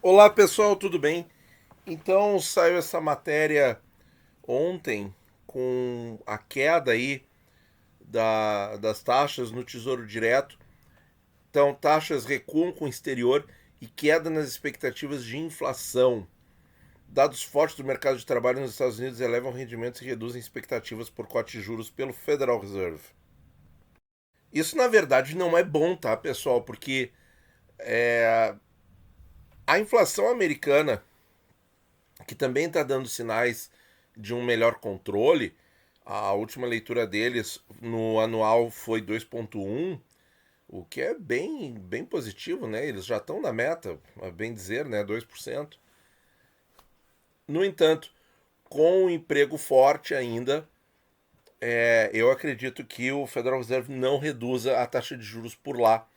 Olá pessoal, tudo bem? Então saiu essa matéria ontem com a queda aí das taxas no Tesouro Direto. Então, taxas recuam com o exterior e queda nas expectativas de inflação. Dados fortes do mercado de trabalho nos Estados Unidos elevam rendimentos e reduzem expectativas por corte de juros pelo Federal Reserve. Isso, na verdade, não é bom, tá, pessoal? Porque a inflação americana, que também está dando sinais de um melhor controle. A última leitura deles no anual foi 2,1, o que é bem positivo, né? Eles já estão na meta, a bem dizer, né? 2%. No entanto, com o emprego forte ainda, eu acredito que o Federal Reserve não reduza a taxa de juros por lá,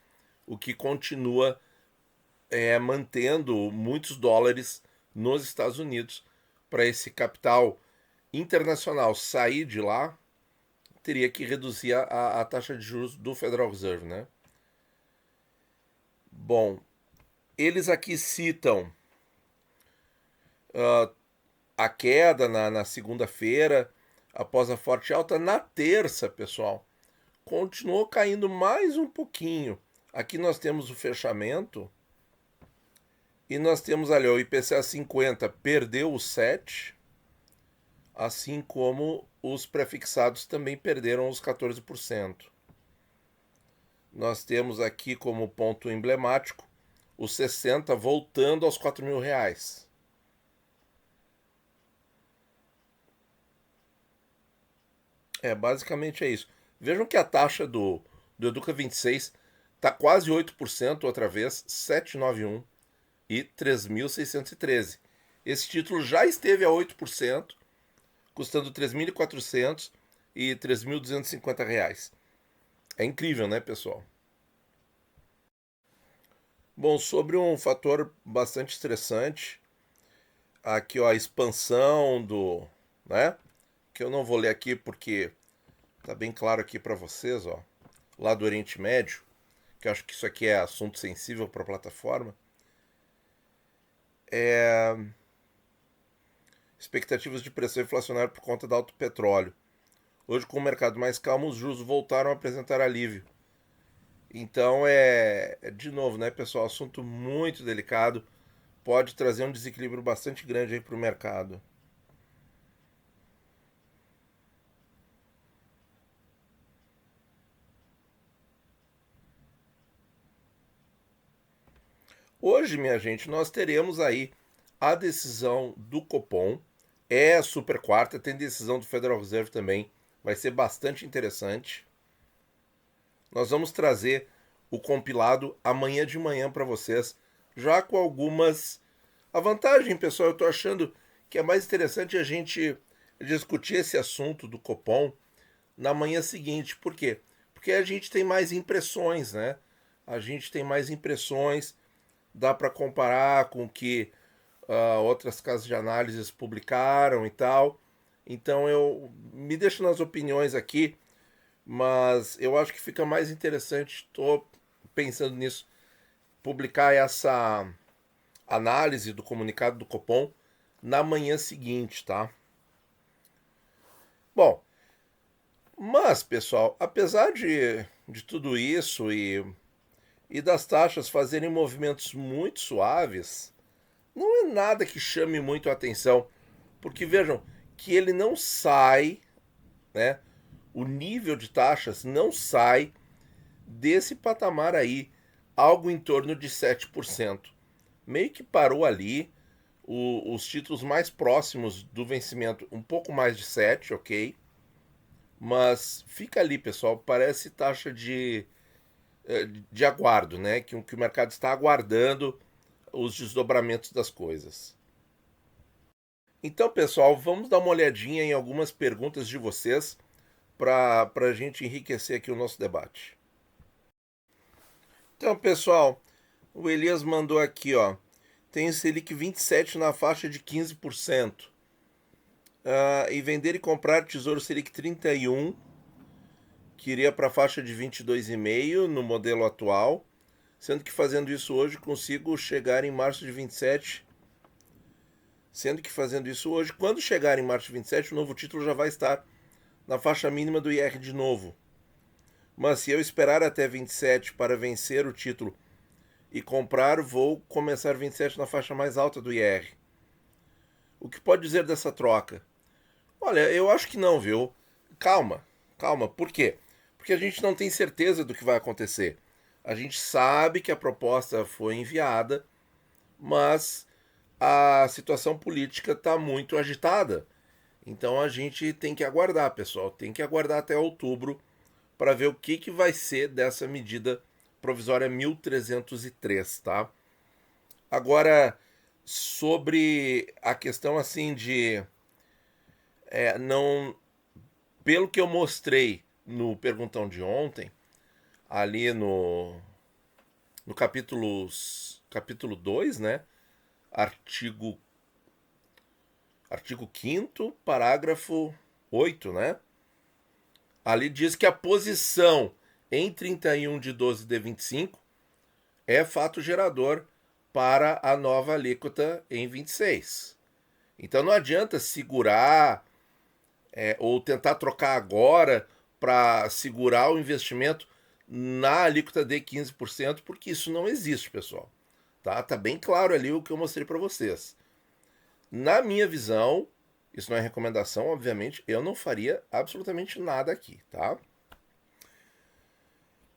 o que continua mantendo muitos dólares nos Estados Unidos para esse capital internacional sair de lá, teria que reduzir a taxa de juros do Federal Reserve, né? Bom, eles aqui citam a queda na segunda-feira, após a forte alta. Na terça, pessoal, continuou caindo mais um pouquinho. Aqui nós temos o fechamento e nós temos ali o IPCA 50 perdeu o 7, assim como os prefixados também perderam os 14%. Nós temos aqui como ponto emblemático os 60 voltando aos R$ 4.000. Basicamente é isso. Vejam que a taxa do Educa 26 está quase 8% outra vez, 791 e 3.613. Esse título já esteve a 8%, custando 3.400 e R$ 3.250. É incrível, né, pessoal? Bom, sobre um fator bastante estressante, aqui ó, a expansão né? Que eu não vou ler aqui porque tá bem claro aqui para vocês, ó, lá do Oriente Médio, que eu acho que isso aqui é assunto sensível para a plataforma. Expectativas de pressão inflacionária por conta do alto petróleo. Hoje, com o mercado mais calmo, os juros voltaram a apresentar alívio. Então de novo, né, pessoal, assunto muito delicado, pode trazer um desequilíbrio bastante grande aí para o mercado. Hoje, minha gente, nós teremos aí a decisão do Copom, é a super quarta, tem decisão do Federal Reserve também, vai ser bastante interessante. Nós vamos trazer o compilado amanhã de manhã para vocês, já com algumas. A vantagem, pessoal, eu estou achando que é mais interessante a gente discutir esse assunto do Copom na manhã seguinte. Por quê? Porque a gente tem mais impressões, né? A gente tem mais impressões, dá para comparar com o que outras casas de análises publicaram e tal. Então eu me deixo nas opiniões aqui, mas eu acho que fica mais interessante, estou pensando nisso, publicar essa análise do comunicado do Copom na manhã seguinte, tá? Bom, mas pessoal, apesar de tudo isso e das taxas fazerem movimentos muito suaves, não é nada que chame muito a atenção, porque vejam que ele não sai, né? O nível de taxas não sai desse patamar aí, algo em torno de 7%. Meio que parou ali, os títulos mais próximos do vencimento, um pouco mais de 7, ok? Mas fica ali, pessoal, parece taxa de aguardo, né? Que o mercado está aguardando os desdobramentos das coisas. Então, pessoal, vamos dar uma olhadinha em algumas perguntas de vocês para a gente enriquecer aqui o nosso debate. Então, pessoal, o Elias mandou aqui, ó. Tem Selic 27 na faixa de 15%. E vender e comprar Tesouro Selic 31, que iria para a faixa de 22,5 no modelo atual. Sendo que fazendo isso hoje consigo chegar em março de 27. Sendo que fazendo isso hoje, quando chegar em março de 27, o novo título já vai estar na faixa mínima do IR de novo. Mas se eu esperar até 27 para vencer o título e comprar, vou começar 27 na faixa mais alta do IR. O que pode dizer dessa troca? Olha, eu acho que não, viu? Calma, calma. Por quê? Porque a gente não tem certeza do que vai acontecer. A gente sabe que a proposta foi enviada, mas a situação política está muito agitada. Então a gente tem que aguardar, pessoal. Tem que aguardar até outubro para ver o que vai ser dessa medida provisória 1303, tá? Agora, sobre a questão assim de não, pelo que eu mostrei no perguntão de ontem, ali no capítulo 2, né? Artigo artigo 5º, parágrafo 8, né? Ali diz que a posição em 31 de 12 de 25 é fato gerador para a nova alíquota em 26. Então não adianta segurar ou tentar trocar agora para segurar o investimento na alíquota de 15%, porque isso não existe, pessoal. Tá bem claro ali o que eu mostrei para vocês. Na minha visão, isso não é recomendação, obviamente, eu não faria absolutamente nada aqui, tá?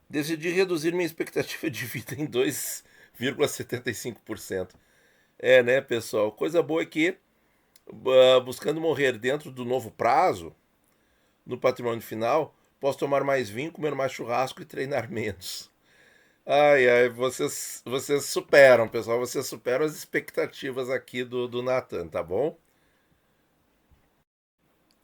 Decidi reduzir minha expectativa de vida em 2,75%. Né, pessoal? Coisa boa é que, buscando morrer dentro do novo prazo, no patrimônio final, posso tomar mais vinho, comer mais churrasco e treinar menos. Ai, ai, vocês superam, pessoal. Vocês superam as expectativas aqui do Nathan, tá bom?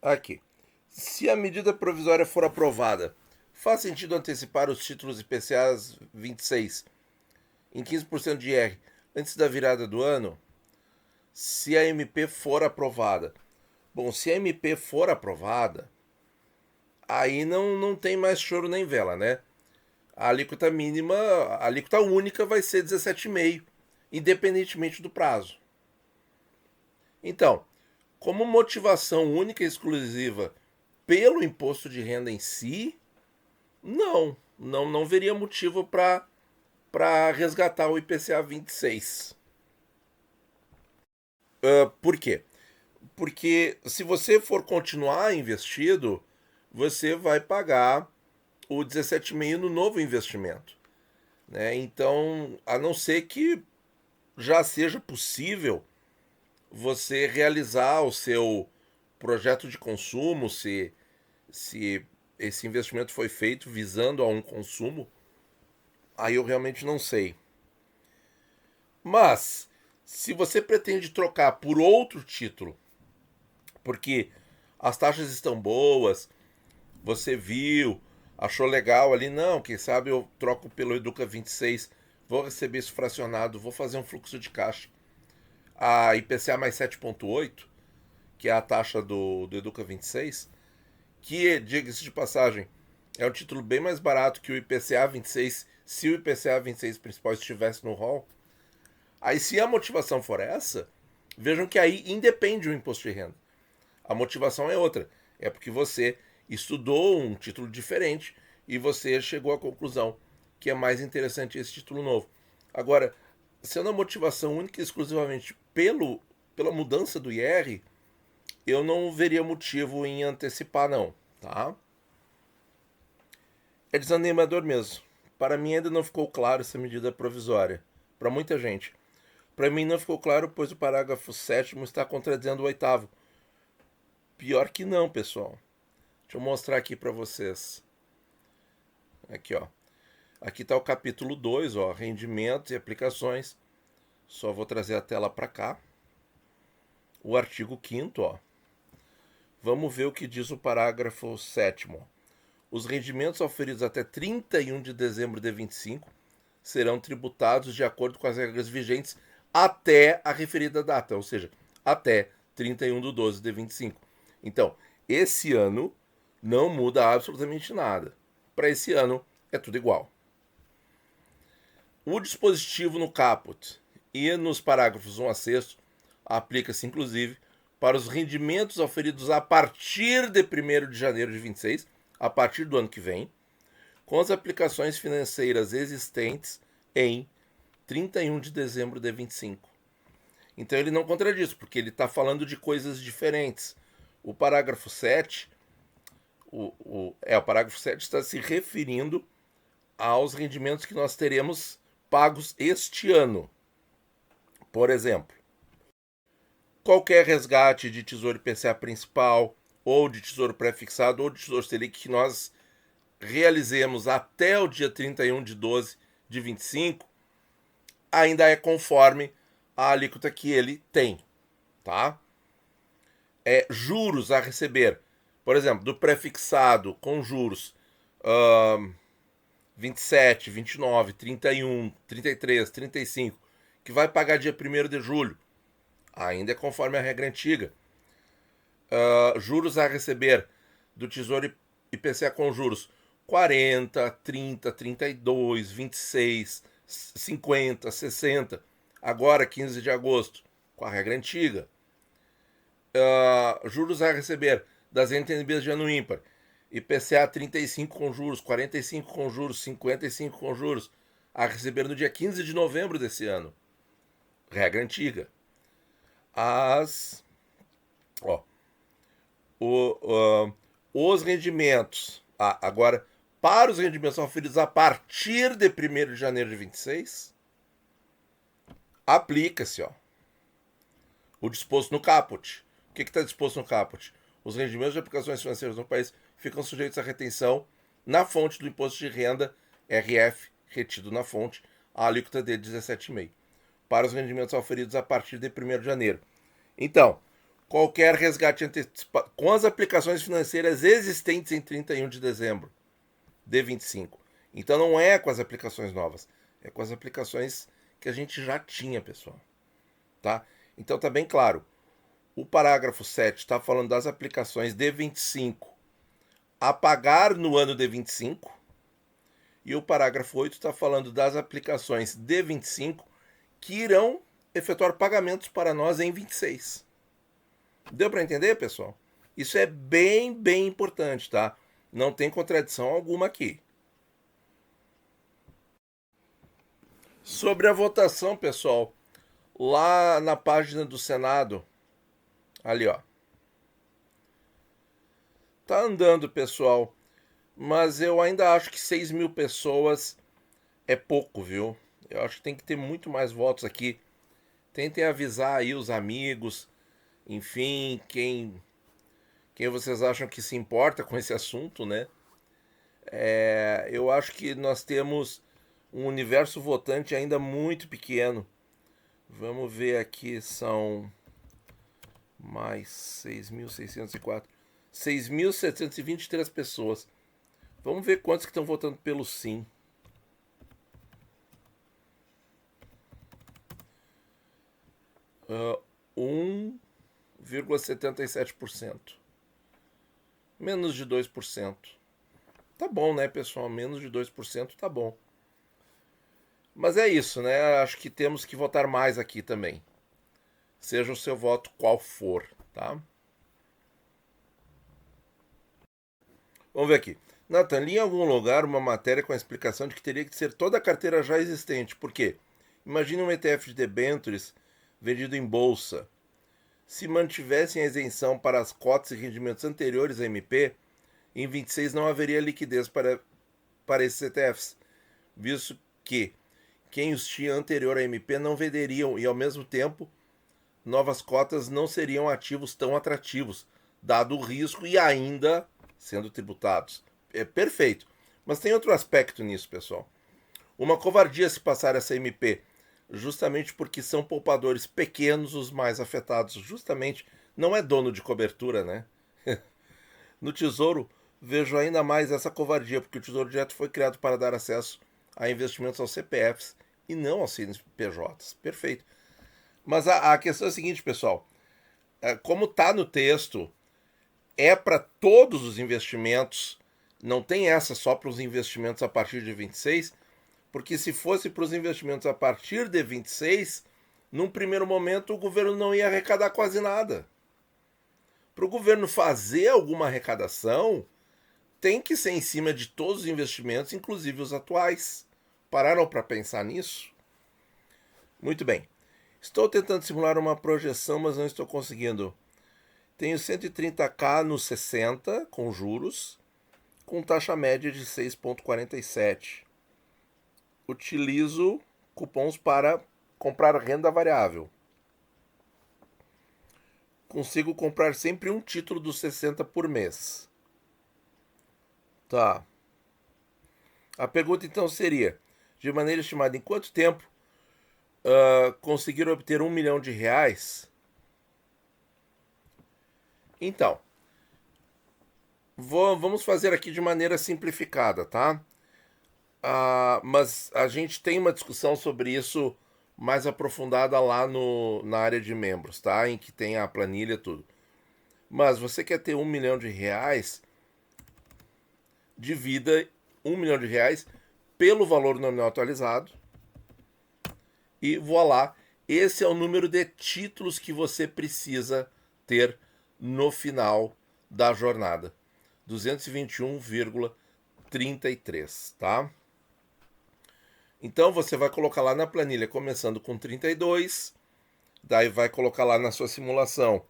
Aqui. Se a medida provisória for aprovada, faz sentido antecipar os títulos IPCAs 26 em 15% de IR antes da virada do ano? Se a MP for aprovada. Bom, se a MP for aprovada, aí não tem mais choro nem vela, né? A alíquota mínima, a alíquota única vai ser 17,5, independentemente do prazo. Então, como motivação única e exclusiva pelo imposto de renda em si, não veria motivo para resgatar o IPCA 26. Por quê? Porque se você for continuar investido, você vai pagar o 17,5 no novo investimento. Né? Então, a não ser que já seja possível você realizar o seu projeto de consumo, se esse investimento foi feito visando a um consumo, aí eu realmente não sei. Mas, se você pretende trocar por outro título, porque as taxas estão boas, você viu, achou legal ali, não, quem sabe eu troco pelo Educa 26, vou receber isso fracionado, vou fazer um fluxo de caixa. A IPCA mais 7,8, que é a taxa do Educa 26, que, diga-se de passagem, é um título bem mais barato que o IPCA 26, se o IPCA 26 principal estivesse no rol. Aí, se a motivação for essa, vejam que aí independe o imposto de renda. A motivação é outra. É porque você estudou um título diferente e você chegou à conclusão que é mais interessante esse título novo. Agora, sendo a motivação única e exclusivamente pela mudança do IR, eu não veria motivo em antecipar, não. Tá? É desanimador mesmo. Para mim ainda não ficou claro essa medida provisória. Para muita gente. Para mim não ficou claro, pois o parágrafo 7º está contradizendo o 8º. Pior que não, pessoal. Deixa eu mostrar aqui para vocês. Aqui, ó. Aqui está o capítulo 2, ó, rendimentos e aplicações. Só vou trazer a tela para cá. O artigo 5º, ó. Vamos ver o que diz o parágrafo 7º. Os rendimentos oferidos até 31 de dezembro de 25 serão tributados de acordo com as regras vigentes até a referida data, ou seja, até 31 de 12 de 25. Então, esse ano não muda absolutamente nada. Para esse ano é tudo igual. O dispositivo no caput e nos parágrafos 1 a 6 aplica-se, inclusive, para os rendimentos oferidos a partir de 1º de janeiro de 26, a partir do ano que vem, com as aplicações financeiras existentes em 31 de dezembro de 25. Então ele não contradiz, porque ele está falando de coisas diferentes. O parágrafo 7, o parágrafo 7 está se referindo aos rendimentos que nós teremos pagos este ano. Por exemplo, qualquer resgate de Tesouro IPCA principal, ou de Tesouro pré-fixado, ou de Tesouro Selic que nós realizemos até o dia 31 de 12 de 25, ainda é conforme a alíquota que ele tem, tá? Juros a receber, por exemplo, do pré-fixado com juros 27, 29, 31, 33, 35, que vai pagar dia 1º de julho, ainda é conforme a regra antiga. Juros a receber do Tesouro IPCA com juros 40, 30, 32, 26, 50, 60, agora 15 de agosto, com a regra antiga. Juros a receber das NTNBs de ano ímpar, IPCA 35 com juros, 45 com juros, 55 com juros, a receber no dia 15 de novembro desse ano. Regra antiga. Os rendimentos. Agora, para os rendimentos oferidos a partir de 1º de janeiro de 26, aplica-se o disposto no caput. O que está disposto no caput? Os rendimentos de aplicações financeiras no país ficam sujeitos à retenção na fonte do imposto de renda RF retido na fonte, a alíquota de 17,5%, para os rendimentos oferidos a partir de 1º de janeiro. Então, qualquer resgate antecipado com as aplicações financeiras existentes em 31 de dezembro de 25. Então não é com as aplicações novas, é com as aplicações que a gente já tinha, pessoal. Tá? Então tá bem claro. O parágrafo 7 está falando das aplicações de 25 a pagar no ano de 25. E o parágrafo 8 está falando das aplicações de 25 que irão efetuar pagamentos para nós em 26. Deu para entender, pessoal? Isso é bem, bem importante, tá? Não tem contradição alguma aqui. Sobre a votação, pessoal, lá na página do Senado, ali, ó. Tá andando, pessoal, mas eu ainda acho que 6 mil pessoas é pouco, viu? Eu acho que tem que ter muito mais votos aqui. Tentem avisar aí os amigos, enfim, quem vocês acham que se importa com esse assunto, né? Eu acho que nós temos um universo votante ainda muito pequeno. Vamos ver aqui, são mais 6.604. 6.723 pessoas. Vamos ver quantos que estão votando pelo sim. Uh, 1,77%. Menos de 2%. Tá bom, né, pessoal? Menos de 2% tá bom. Mas é isso, né? Acho que temos que votar mais aqui também. Seja o seu voto qual for, tá? Vamos ver aqui. Nathan, li em algum lugar uma matéria com a explicação de que teria que ser toda a carteira já existente. Por quê? Imagine um ETF de debêntures vendido em bolsa. Se mantivessem a isenção para as cotas e rendimentos anteriores à MP, em 26 não haveria liquidez para esses ETFs, visto que quem os tinha anterior à MP não venderiam e, ao mesmo tempo, novas cotas não seriam ativos tão atrativos, dado o risco e ainda sendo tributados. É perfeito. Mas tem outro aspecto nisso, pessoal. Uma covardia se passar essa MP, justamente porque são poupadores pequenos os mais afetados. Justamente, não é dono de cobertura, né? No Tesouro, vejo ainda mais essa covardia, porque o Tesouro Direto foi criado para dar acesso a investimentos aos CPFs e não aos CNPJs. Perfeito. Mas a questão é a seguinte, pessoal. Como está no texto, é para todos os investimentos, não tem essa só para os investimentos a partir de 26, Porque se fosse para os investimentos a partir de 26, num primeiro momento o governo não ia arrecadar quase nada. Para o governo fazer alguma arrecadação, tem que ser em cima de todos os investimentos, inclusive os atuais. Pararam para pensar nisso? Muito bem. Estou tentando simular uma projeção, mas não estou conseguindo. Tenho 130k no 60 com juros, com taxa média de 6,47. Utilizo cupons para comprar renda variável. Consigo comprar sempre um título dos 60 por mês. Tá. A pergunta então seria, de maneira estimada, em quanto tempo conseguir obter R$1 milhão? Então, vamos fazer aqui de maneira simplificada, tá? Mas a gente tem uma discussão sobre isso mais aprofundada lá na área de membros, tá? Em que tem a planilha e tudo. Mas você quer ter R$1 milhão, divida R$1 milhão pelo valor nominal atualizado e voilá, esse é o número de títulos que você precisa ter no final da jornada. 221,33, tá? Então você vai colocar lá na planilha começando com 32, daí vai colocar lá na sua simulação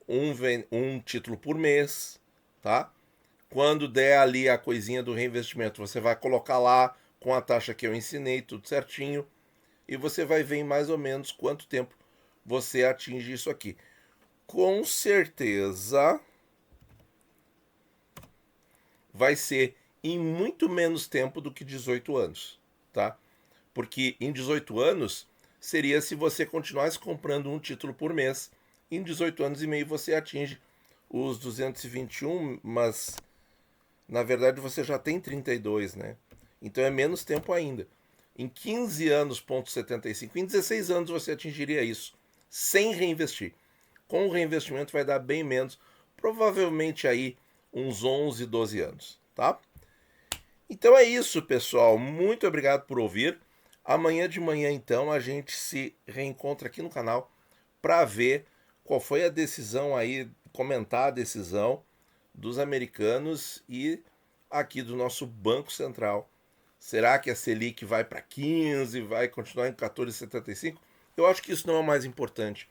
um título por mês, tá? Quando der ali a coisinha do reinvestimento, você vai colocar lá com a taxa que eu ensinei, tudo certinho, e você vai ver em mais ou menos quanto tempo você atinge isso aqui. Com certeza vai ser em muito menos tempo do que 18 anos, tá? Porque em 18 anos seria se você continuasse comprando um título por mês. Em 18 anos e meio você atinge os 221, mas na verdade você já tem 32, né? Então é menos tempo ainda. Em 15 anos, ponto 75, em 16 anos você atingiria isso, sem reinvestir. Com o reinvestimento vai dar bem menos, provavelmente aí uns 11, 12 anos, tá? Então é isso, pessoal. Muito obrigado por ouvir. Amanhã de manhã, então, a gente se reencontra aqui no canal para ver qual foi a decisão aí, comentar a decisão dos americanos e aqui do nosso Banco Central. Será que a Selic vai para 15, vai continuar em 14,75? Eu acho que isso não é o mais importante.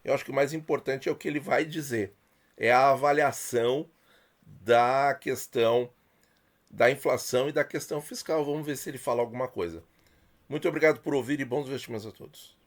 Eu acho que o mais importante é o que ele vai dizer. É a avaliação da questão da inflação e da questão fiscal. Vamos ver se ele fala alguma coisa. Muito obrigado por ouvir e bons investimentos a todos.